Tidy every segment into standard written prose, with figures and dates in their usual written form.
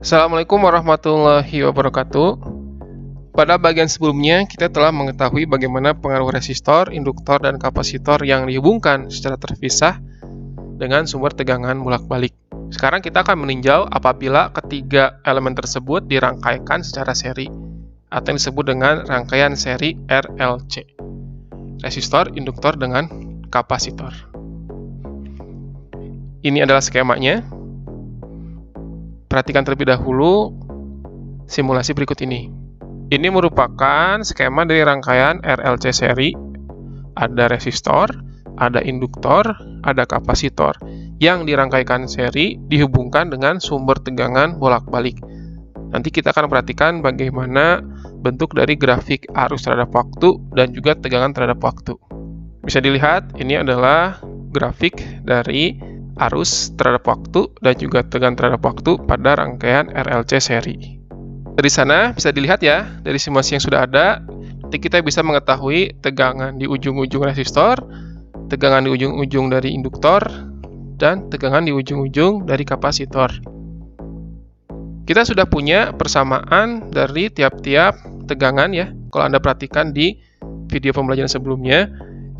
Assalamualaikum warahmatullahi wabarakatuh. Pada bagian sebelumnya, kita telah mengetahui bagaimana pengaruh resistor, induktor, dan kapasitor yang dihubungkan secara terpisah dengan sumber tegangan bolak-balik. Sekarang kita akan meninjau apabila ketiga elemen tersebut dirangkaikan secara seri, atau yang disebut dengan rangkaian seri RLC. Resistor, induktor, dengan kapasitor. Ini adalah skemanya. Perhatikan terlebih dahulu simulasi berikut ini. Ini merupakan skema dari rangkaian RLC seri. Ada resistor, ada induktor, ada kapasitor yang dirangkaikan seri dihubungkan dengan sumber tegangan bolak-balik. Nanti kita akan perhatikan bagaimana bentuk dari grafik arus terhadap waktu dan juga tegangan terhadap waktu. Bisa dilihat, ini adalah grafik dari arus terhadap waktu dan juga tegangan terhadap waktu pada rangkaian RLC seri. Dari sana bisa dilihat ya, dari simulasi yang sudah ada, nanti kita bisa mengetahui tegangan di ujung-ujung resistor, tegangan di ujung-ujung dari induktor, dan tegangan di ujung-ujung dari kapasitor. Kita sudah punya persamaan dari tiap-tiap tegangan ya. Kalau Anda perhatikan di video pembelajaran sebelumnya,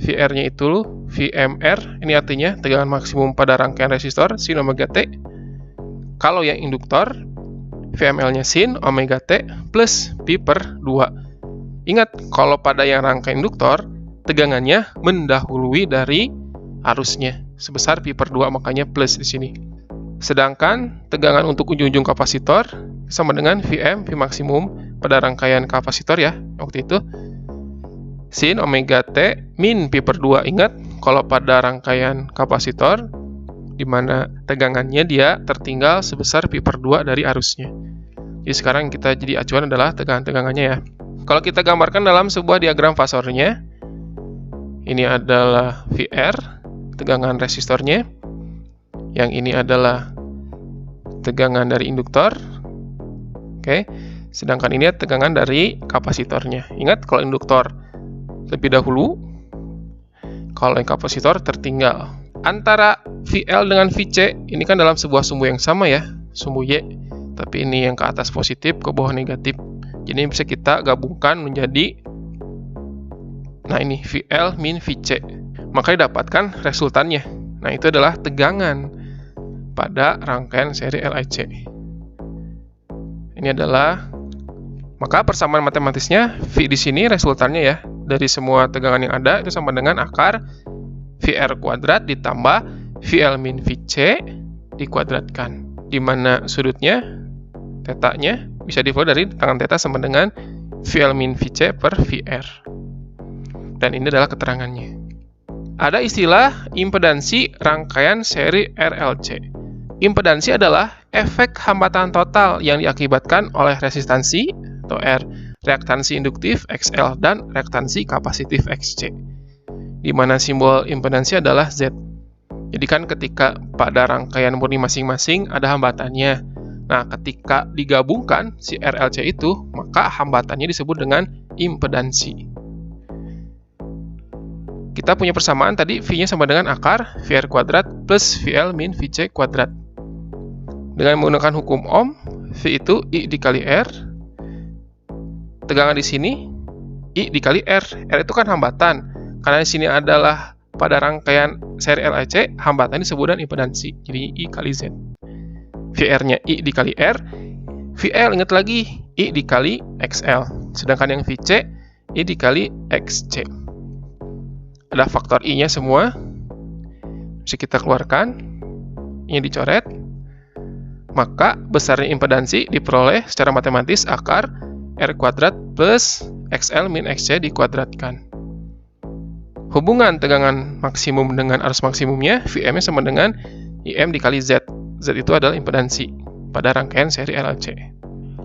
VR-nya itu VMR, ini artinya tegangan maksimum pada rangkaian resistor sin omega T. Kalau yang induktor, VML-nya sin omega T plus pi per 2. Ingat, kalau pada yang rangkaian induktor, tegangannya mendahului dari arusnya sebesar pi per 2, makanya plus di sini. Sedangkan tegangan untuk ujung-ujung kapasitor sama dengan VM, V maksimum pada rangkaian kapasitor ya, waktu itu sin omega T min pi per 2. Ingat, kalau pada rangkaian kapasitor, di mana tegangannya dia tertinggal sebesar pi per 2 dari arusnya. Jadi sekarang kita jadi acuan adalah tegangan-tegangannya ya. Kalau kita gambarkan dalam sebuah diagram fasornya, ini adalah VR, tegangan resistornya. Yang ini adalah tegangan dari induktor. Oke. Sedangkan ini tegangan dari kapasitornya. Ingat, kalau induktor lebih dahulu, kalau yang kapasitor tertinggal. Antara VL dengan VC, ini kan dalam sebuah sumbu yang sama ya, sumbu Y, tapi ini yang ke atas positif, ke bawah negatif. Jadi ini bisa kita gabungkan menjadi, nah ini VL min VC. Maka didapatkan resultannya. Nah itu adalah tegangan pada rangkaian seri RLC. Ini adalah, maka persamaan matematisnya V di sini resultannya ya, dari semua tegangan yang ada itu sama dengan akar VR kuadrat ditambah VL min VC dikuadratkan. Di mana sudutnya, tetanya, bisa diperoleh dari tangan theta sama dengan VL min VC per VR. Dan ini adalah keterangannya. Ada istilah impedansi rangkaian seri RLC. Impedansi adalah efek hambatan total yang diakibatkan oleh resistansi atau R, reaktansi induktif XL, dan reaktansi kapasitif XC. Di mana simbol impedansi adalah Z. Jadi kan ketika pada rangkaian murni masing-masing ada hambatannya. Nah, ketika digabungkan si RLC itu, maka hambatannya disebut dengan impedansi. Kita punya persamaan tadi, V-nya sama dengan akar VR kuadrat plus VL min VC kuadrat. Dengan menggunakan hukum Ohm, V itu I dikali R. Tegangan di sini I dikali R. R itu kan hambatan. Karena di sini adalah pada rangkaian seri RLC, hambatan disebut dengan impedansi. Jadi I kali Z. VR-nya I dikali R. VL ingat lagi I dikali XL. Sedangkan yang VC I dikali XC. Ada faktor I-nya semua. Bisa kita keluarkan. Ini dicoret. Maka besarnya impedansi diperoleh secara matematis akar R kuadrat plus XL min XC dikuadratkan. Hubungan tegangan maksimum dengan arus maksimumnya, VM-nya sama dengan IM dikali Z. Z itu adalah impedansi pada rangkaian seri RLC.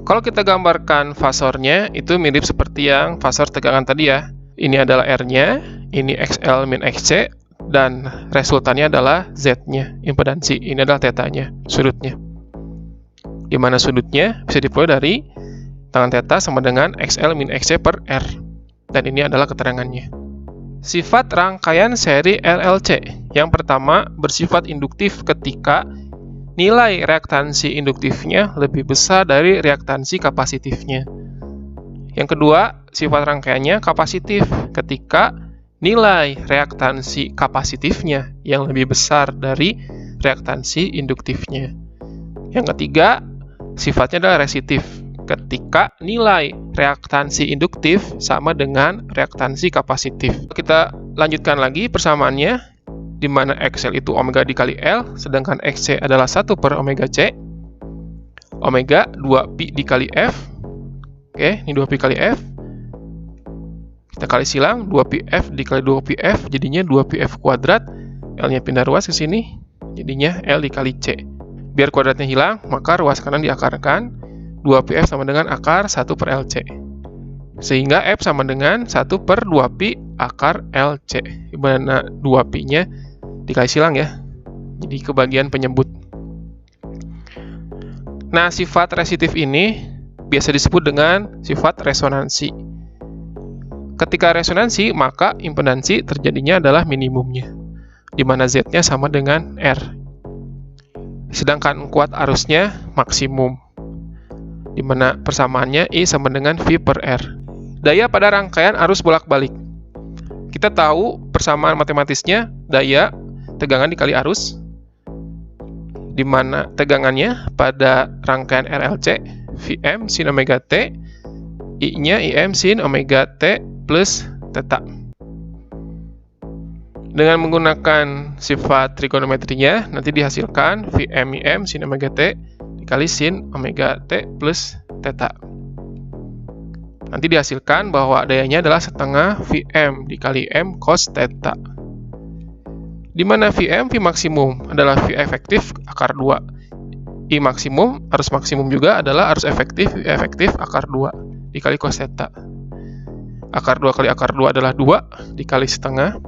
Kalau kita gambarkan fasornya, itu mirip seperti yang fasor tegangan tadi ya. Ini adalah R-nya, ini XL min XC, dan resultannya adalah Z-nya, impedansi. Ini adalah theta-nya, sudutnya. Di mana sudutnya bisa diperoleh dari tangan theta sama dengan XL min XC per R. Dan ini adalah keterangannya. Sifat rangkaian seri RLC. Yang pertama, bersifat induktif ketika nilai reaktansi induktifnya lebih besar dari reaktansi kapasitifnya. Yang kedua, sifat rangkaiannya kapasitif ketika nilai reaktansi kapasitifnya yang lebih besar dari reaktansi induktifnya. Yang ketiga, sifatnya adalah resitif ketika nilai reaktansi induktif sama dengan reaktansi kapasitif. Kita lanjutkan lagi persamaannya, di mana XL itu omega dikali L, sedangkan XC adalah 1 per omega C. Omega 2pi dikali F. Oke, ini 2pi kali F. Kita kali silang, 2πf dikali 2πf, jadinya 2πf kuadrat. L-nya pindah ruas ke sini, jadinya L dikali C. Biar kuadratnya hilang, maka ruas kanan diakarkan. 2πf sama dengan akar 1 per LC. Sehingga F sama dengan 1 per 2pi akar LC. Di mana 2pi-nya dikali silang ya. Jadi kebagian penyebut. Nah, sifat resitif ini biasa disebut dengan sifat resonansi. Ketika resonansi, maka impedansi terjadinya adalah minimumnya, di mana Z-nya sama dengan R. Sedangkan kuat arusnya maksimum, di mana persamaannya I sama dengan V per R. Daya pada rangkaian arus bolak-balik. Kita tahu persamaan matematisnya daya tegangan dikali arus, di mana tegangannya pada rangkaian RLC Vm sin omega T, I-nya Im sin omega T plus theta. Dengan menggunakan sifat trigonometrinya, nanti dihasilkan Vm Im sin omega T dikali sin omega T plus theta. Nanti dihasilkan bahwa dayanya adalah setengah Vm dikali M cos theta. Di mana Vm, V maksimum adalah V efektif akar 2. I maksimum, arus maksimum juga adalah arus efektif, V efektif akar 2 dikali cos theta. Akar 2 kali akar 2 adalah 2 dikali setengah.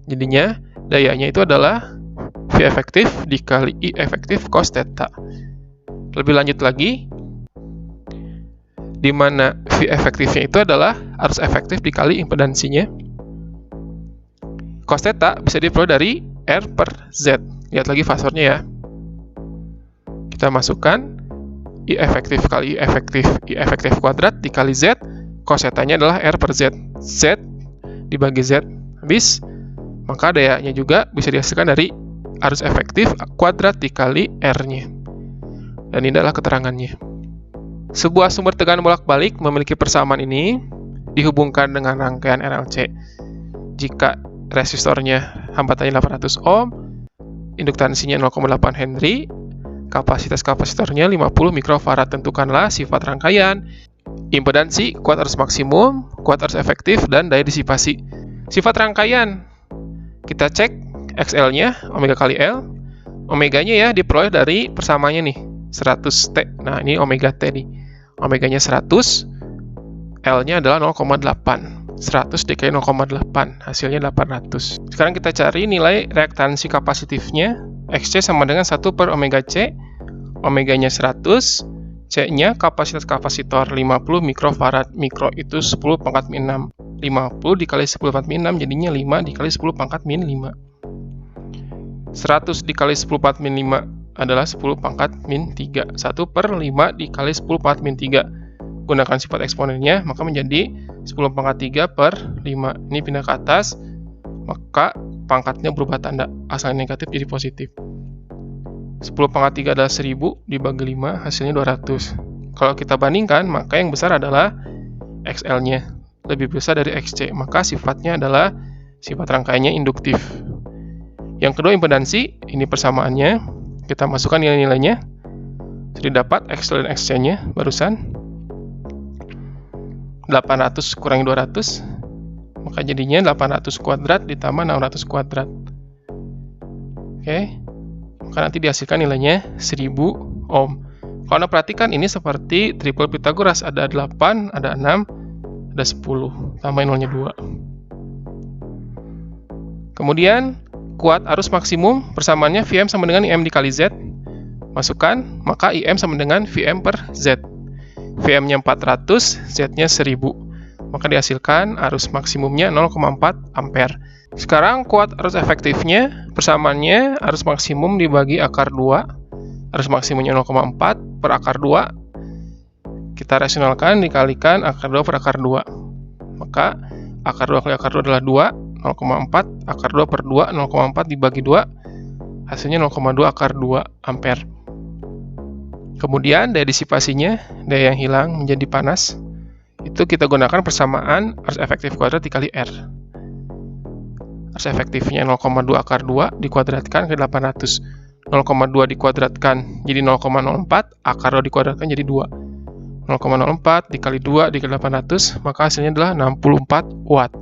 Jadinya dayanya itu adalah V efektif dikali I efektif cos theta. Lebih lanjut lagi, di mana V efektifnya itu adalah arus efektif dikali impedansinya. Cos theta bisa diperoleh dari R per Z. Lihat lagi fasornya ya. Kita masukkan I efektif kali I efektif kuadrat dikali Z. Cos theta-nya adalah R per Z. Z dibagi Z habis. Maka dayanya juga bisa dihasilkan dari arus efektif kuadrat dikali R-nya. Dan ini adalah keterangannya. Sebuah sumber tegangan bolak-balik memiliki persamaan ini dihubungkan dengan rangkaian RLC. Jika resistornya hambatannya 800 ohm, induktansinya 0,8 Henry, kapasitas kapasitornya 50 mikrofarad. Tentukanlah sifat rangkaian, impedansi, kuat arus maksimum, kuat arus efektif, dan daya disipasi. Sifat rangkaian, kita cek XL-nya, omega kali L. Omeganya ya diperoleh dari persamaannya nih, 100T. Nah, ini omega T nih. Omeganya 100, L-nya adalah 0,8. 100 dikali 0,8, hasilnya 800. Sekarang kita cari nilai reaktansi kapasitifnya. XC sama dengan 1 per omega C. Omeganya 100, C-nya kapasitas kapasitor 50 mikrofarad. Mikro itu 10 pangkat min 6. 50 dikali 10 pangkat min 6 jadinya 5 dikali 10 pangkat min 5. 100 dikali 10 pangkat min 5 adalah 10 pangkat min 3. 1 per 5 dikali 10 pangkat min 3. Gunakan sifat eksponennya, maka menjadi 10 pangkat 3 per 5. Ini pindah ke atas, maka pangkatnya berubah tanda. Asalnya negatif jadi positif. 10 pangkat 3 adalah 1000 dibagi 5, hasilnya 200. Kalau kita bandingkan, maka yang besar adalah XL-nya. Lebih besar dari XC, maka sifatnya adalah sifat rangkaiannya induktif. Yang kedua impedansi, ini persamaannya. Kita masukkan nilai-nilainya. Jadi dapat XL dan XC-nya barusan. 800 kurangi 200, maka jadinya 800 kuadrat ditambah 600 kuadrat. Oke, maka nanti dihasilkan nilainya 1000 ohm. Kalau Anda perhatikan ini seperti triple Pythagoras, ada 8, ada 6, ada 10, tambahin nolnya 2. Kemudian kuat arus maksimum persamaannya Vm sama dengan Im dikali Z. Masukkan, maka Im sama dengan Vm per Z. Vm-nya 400, Z-nya 1000. Maka dihasilkan arus maksimumnya 0,4 ampere. Sekarang kuat arus efektifnya, persamaannya arus maksimum dibagi akar 2. arus maksimumnya 0,4 per akar 2. Kita rasionalkan dikalikan akar 2 per akar 2. Maka akar 2 kali akar 2 adalah 2, 0,4. Akar 2 per 2, 0,4 dibagi 2. Hasilnya 0,2 akar 2 ampere. Kemudian daya disipasinya, daya yang hilang menjadi panas, itu kita gunakan persamaan arus efektif kuadrat dikali R. Arus efektifnya 0,2 akar 2 dikuadratkan ke 800. 0,2 dikuadratkan jadi 0,04, akar 2 dikuadratkan jadi 2. 0,04 dikali 2 dikali 800, maka hasilnya adalah 64 watt.